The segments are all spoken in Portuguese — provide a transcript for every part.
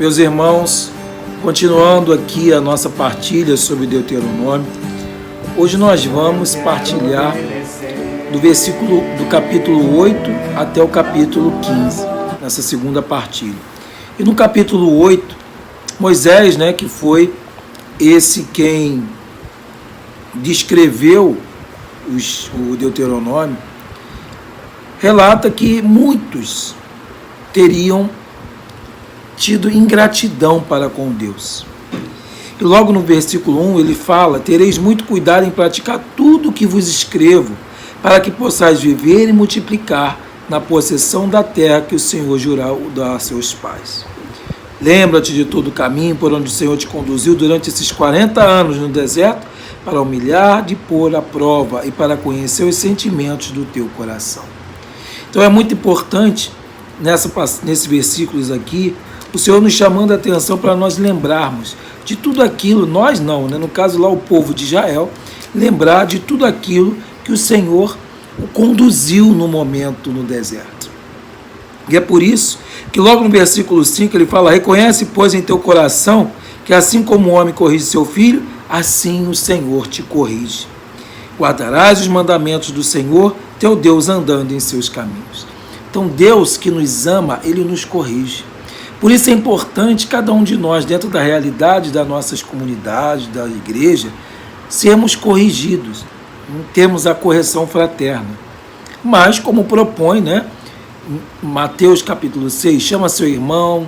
Meus irmãos, continuando aqui a nossa partilha sobre Deuteronômio, hoje nós vamos partilhar do capítulo 8 até o capítulo 15, nessa segunda partilha. E no capítulo 8, Moisés, que foi esse quem descreveu o Deuteronômio, relata que muitos teriam tido ingratidão para com Deus. E logo no versículo 1 ele fala: tereis muito cuidado em praticar tudo o que vos escrevo, para que possais viver e multiplicar na possessão da terra que o Senhor jurou dar a seus pais. Lembra-te de todo o caminho por onde o Senhor te conduziu durante esses 40 anos no deserto, para humilhar, de pôr à prova e para conhecer os sentimentos do teu coração. Então é muito importante, nesses versículos aqui, o Senhor nos chamando a atenção para nós lembrarmos de tudo aquilo, nós não, no caso lá o povo de Israel, lembrar de tudo aquilo que o Senhor o conduziu no momento no deserto. E é por isso que logo no versículo 5 ele fala: reconhece, pois, em teu coração que assim como o homem corrige seu filho, assim o Senhor te corrige. Guardarás os mandamentos do Senhor, teu Deus, andando em seus caminhos. Então Deus que nos ama, Ele nos corrige. Por isso é importante cada um de nós, dentro da realidade das nossas comunidades, da igreja, sermos corrigidos, termos a correção fraterna. Mas, como propõe, Mateus capítulo 6, chama seu irmão,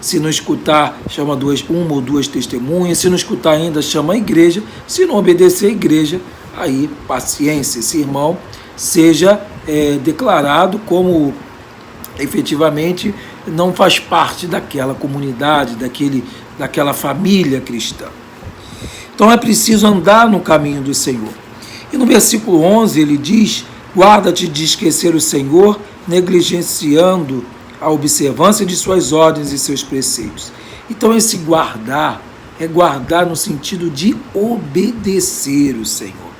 se não escutar, chama uma ou duas testemunhas, se não escutar ainda, chama a igreja, se não obedecer a igreja, aí paciência, esse irmão seja declarado como efetivamente não faz parte daquela comunidade, daquela família cristã. Então é preciso andar no caminho do Senhor. E no versículo 11 ele diz: guarda-te de esquecer o Senhor, negligenciando a observância de suas ordens e seus preceitos. Então esse guardar é guardar no sentido de obedecer o Senhor.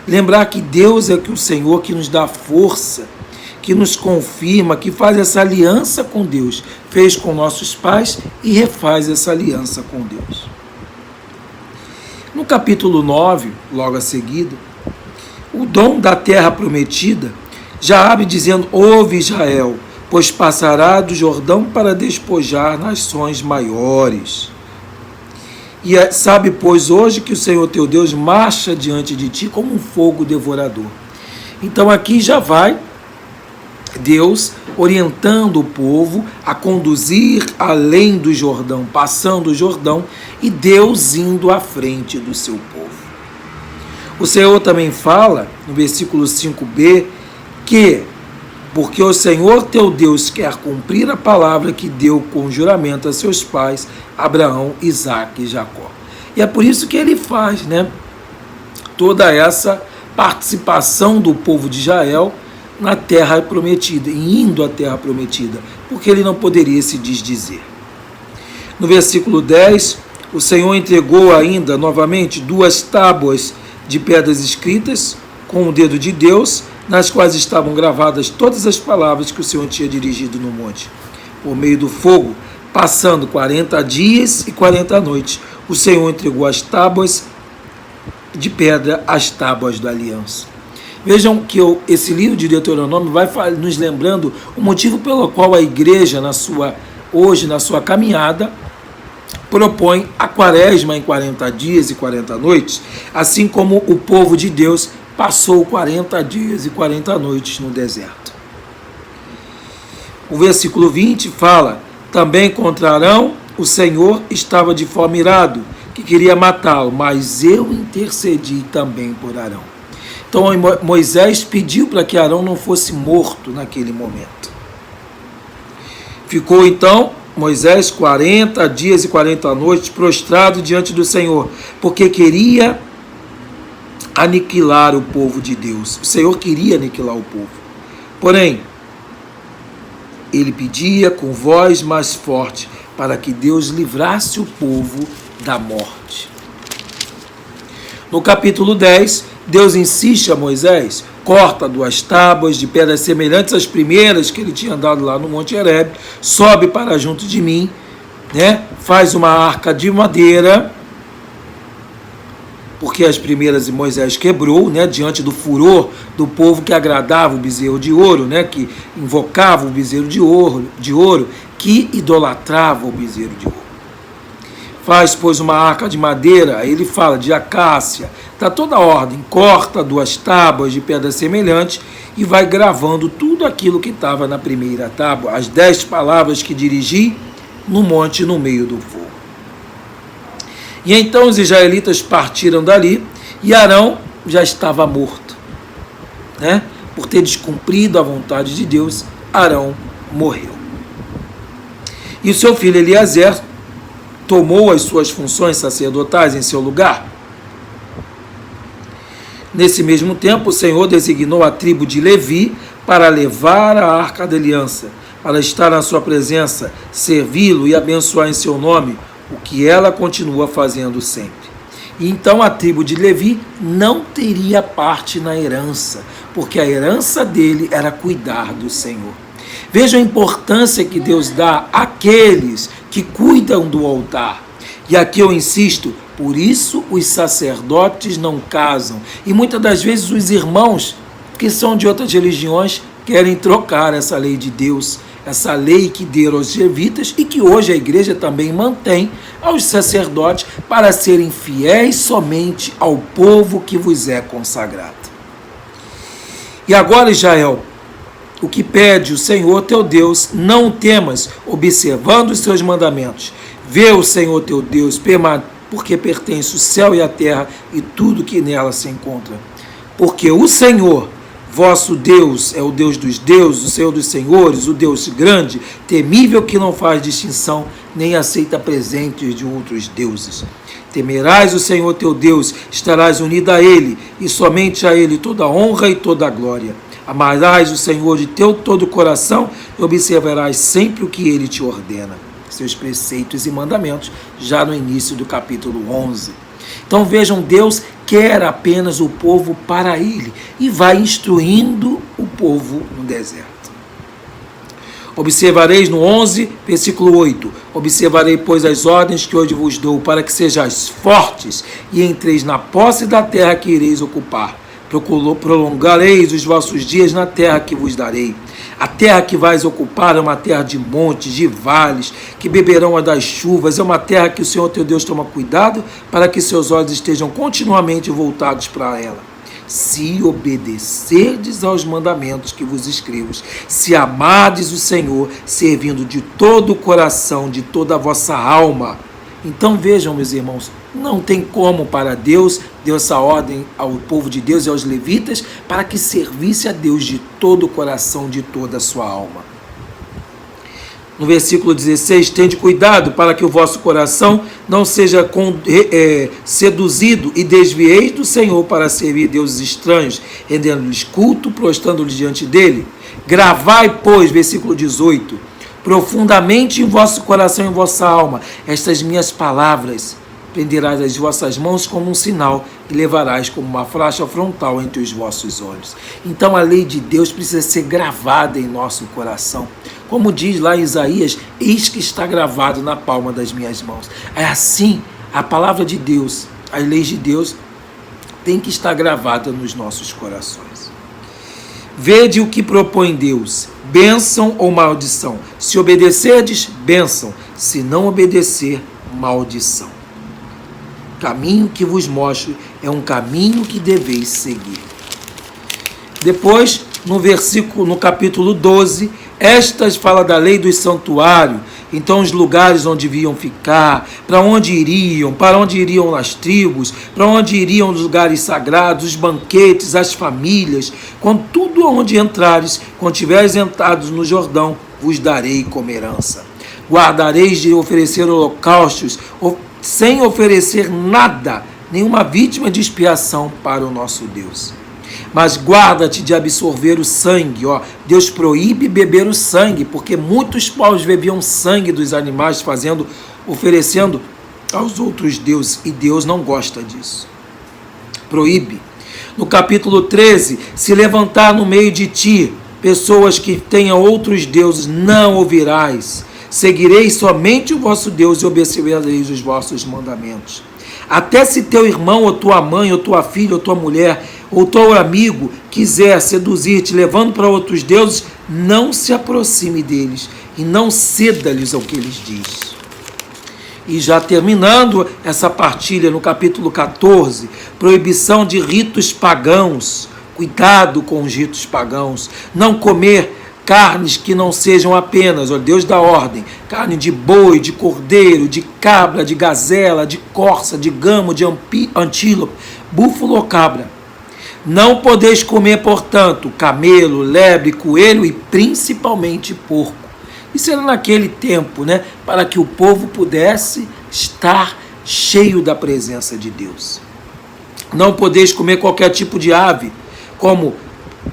Lembrar que Deus é o Senhor que nos dá força, que nos confirma, que faz essa aliança com Deus, fez com nossos pais e refaz essa aliança com Deus. No capítulo 9, logo a seguida, o dom da terra prometida já abre dizendo: ouve, Israel, pois passará do Jordão para despojar nações maiores. E sabe, pois, hoje que o Senhor teu Deus marcha diante de ti como um fogo devorador. Então aqui já vai Deus orientando o povo a conduzir além do Jordão, passando o Jordão, e Deus indo à frente do seu povo. O Senhor também fala, no versículo 5b, que porque o Senhor teu Deus quer cumprir a palavra que deu com juramento a seus pais, Abraão, Isaque e Jacó. E é por isso que ele faz, toda essa participação do povo de Israel na terra prometida, indo à terra prometida, porque ele não poderia se desdizer. No versículo 10, o Senhor entregou ainda novamente 2 tábuas de pedras escritas com o dedo de Deus, nas quais estavam gravadas todas as palavras que o Senhor tinha dirigido no monte, por meio do fogo, passando 40 dias e 40 noites. O Senhor entregou as tábuas de pedra, as tábuas da aliança. Vejam que esse livro de Deuteronômio vai nos lembrando o motivo pelo qual a igreja, hoje na sua caminhada, propõe a quaresma em 40 dias e 40 noites, assim como o povo de Deus passou 40 dias e 40 noites no deserto. O versículo 20 fala: também contra Arão o Senhor estava de fome irado, que queria matá-lo, mas eu intercedi também por Arão. Então Moisés pediu para que Arão não fosse morto naquele momento. Ficou então Moisés 40 dias e 40 noites prostrado diante do Senhor, porque queria aniquilar o povo de Deus. O Senhor queria aniquilar o povo. Porém, ele pedia com voz mais forte para que Deus livrasse o povo da morte. No capítulo 10, Deus insiste a Moisés: corta 2 tábuas de pedras semelhantes às primeiras que ele tinha dado lá no Monte Horebe, sobe para junto de mim, né? Faz uma arca de madeira, porque as primeiras Moisés quebrou, né? Diante do furor do povo que agradava o bezerro de ouro, né? Que invocava o bezerro de ouro, que idolatrava o bezerro de ouro. Faz, pois, uma arca de madeira, aí ele fala de acácia, dá toda a ordem, corta 2 tábuas de pedra semelhante e vai gravando tudo aquilo que estava na primeira tábua, as 10 palavras que dirigi no monte no meio do fogo. E então os israelitas partiram dali e Arão já estava morto, né? Por ter descumprido a vontade de Deus, Arão morreu. E o seu filho Eliezer tomou as suas funções sacerdotais em seu lugar. Nesse mesmo tempo, o Senhor designou a tribo de Levi para levar a arca da aliança, para estar na sua presença, servi-lo e abençoar em seu nome, o que ela continua fazendo sempre. E então a tribo de Levi não teria parte na herança, porque a herança dele era cuidar do Senhor. Veja a importância que Deus dá àqueles que cuidam do altar. E aqui eu insisto, por isso os sacerdotes não casam. E muitas das vezes os irmãos, que são de outras religiões, querem trocar essa lei de Deus, essa lei que deu aos levitas e que hoje a igreja também mantém aos sacerdotes para serem fiéis somente ao povo que vos é consagrado. E agora, Israel, o que pede o Senhor teu Deus, não temas, observando os seus mandamentos. Vê o Senhor teu Deus, porque pertence o céu e a terra e tudo que nela se encontra. Porque o Senhor, vosso Deus, é o Deus dos deuses, o Senhor dos senhores, o Deus grande, temível, que não faz distinção, nem aceita presentes de outros deuses. Temerás o Senhor teu Deus, estarás unido a Ele, e somente a Ele toda a honra e toda a glória. Amarás o Senhor de teu todo o coração e observarás sempre o que Ele te ordena, seus preceitos e mandamentos, já no início do capítulo 11. Então vejam, Deus quer apenas o povo para Ele e vai instruindo o povo no deserto. Observareis no 11, versículo 8, observarei, pois, as ordens que hoje vos dou, para que sejais fortes e entreis na posse da terra que ireis ocupar. Prolongareis os vossos dias na terra que vos darei. A terra que vais ocupar é uma terra de montes, de vales, que beberão das chuvas. É uma terra que o Senhor teu Deus toma cuidado para que seus olhos estejam continuamente voltados para ela. Se obedecerdes aos mandamentos que vos escrevo, se amardes o Senhor, servindo de todo o coração, de toda a vossa alma. Então vejam, meus irmãos, não tem como para Deus deu essa ordem ao povo de Deus e aos levitas para que servisse a Deus de todo o coração, de toda a sua alma. No versículo 16, tende cuidado para que o vosso coração não seja seduzido e desvieis do Senhor para servir deuses estranhos, rendendo-lhes culto, prostrando-lhes diante dele. Gravai, pois, versículo 18, profundamente em vosso coração e em vossa alma estas minhas palavras. Prenderás as vossas mãos como um sinal e levarás como uma faixa frontal entre os vossos olhos. Então a lei de Deus precisa ser gravada em nosso coração. Como diz lá em Isaías, eis que está gravado na palma das minhas mãos. É assim, a palavra de Deus, as leis de Deus, tem que estar gravada nos nossos corações. Vede o que propõe Deus, bênção ou maldição. Se obedecerdes, bênção. Se não obedecer, maldição. O caminho que vos mostro é um caminho que deveis seguir. Depois, no capítulo 12, estas fala da lei do santuário, então os lugares onde deviam ficar, para onde iriam as tribos, para onde iriam os lugares sagrados, os banquetes, as famílias, quando tudo onde entrares, quando tiveres entrados no Jordão, vos darei como herança. Guardareis de oferecer holocaustos, sem oferecer nada, nenhuma vítima de expiação para o nosso Deus. Mas guarda-te de absorver o sangue. Deus proíbe beber o sangue, porque muitos povos bebiam sangue dos animais, oferecendo aos outros deuses, e Deus não gosta disso. Proíbe. No capítulo 13, se levantar no meio de ti pessoas que tenham outros deuses, não ouvirás. Seguireis somente o vosso Deus e obedecereis os vossos mandamentos. Até se teu irmão, ou tua mãe, ou tua filha, ou tua mulher, ou teu amigo quiser seduzir-te, levando para outros deuses, não se aproxime deles e não ceda-lhes ao que eles diz. E já terminando essa partilha no capítulo 14, proibição de ritos pagãos. Cuidado com os ritos pagãos. Não comer carnes que não sejam apenas, ó Deus da ordem, carne de boi, de cordeiro, de cabra, de gazela, de corça, de gamo, de antílope, búfalo ou cabra. Não podeis comer, portanto, camelo, lebre, coelho e principalmente porco. Isso era naquele tempo, né? Para que o povo pudesse estar cheio da presença de Deus. Não podeis comer qualquer tipo de ave, como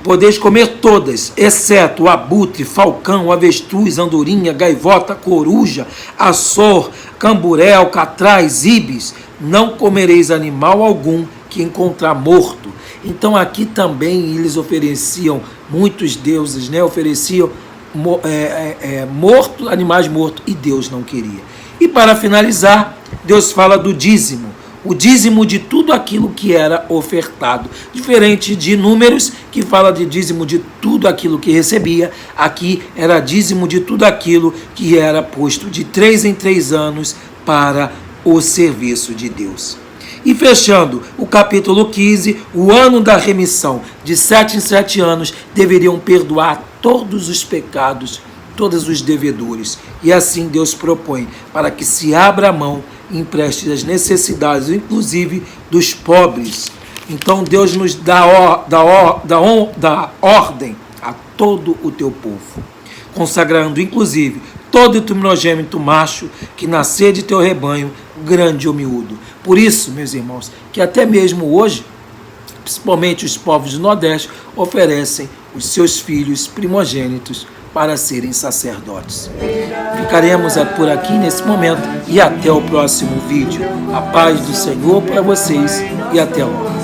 podeis comer todas, exceto o abutre, falcão, avestruz, andorinha, gaivota, coruja, açor, camburé, alcatraz, ibis. Não comereis animal algum que encontrar morto. Então aqui também eles ofereciam, muitos deuses, né? Ofereciam morto, animais mortos, e Deus não queria. E para finalizar, Deus fala do dízimo, o dízimo de tudo aquilo que era ofertado, diferente de Números, que fala de dízimo de tudo aquilo que recebia. Aqui era dízimo de tudo aquilo que era posto de 3 em 3 anos para o serviço de Deus. E fechando o capítulo 15, o ano da remissão, de 7 em 7 anos, deveriam perdoar todos os pecados, todos os devedores. E assim Deus propõe para que se abra a mão e empreste as necessidades, inclusive dos pobres. Então Deus nos dá ordem a todo o teu povo, consagrando inclusive todo o primogênito macho que nascer de teu rebanho, grande ou miúdo. Por isso, meus irmãos, que até mesmo hoje, principalmente os povos do Nordeste, oferecem os seus filhos primogênitos para serem sacerdotes. Ficaremos por aqui nesse momento e até o próximo vídeo. A paz do Senhor para vocês e até logo.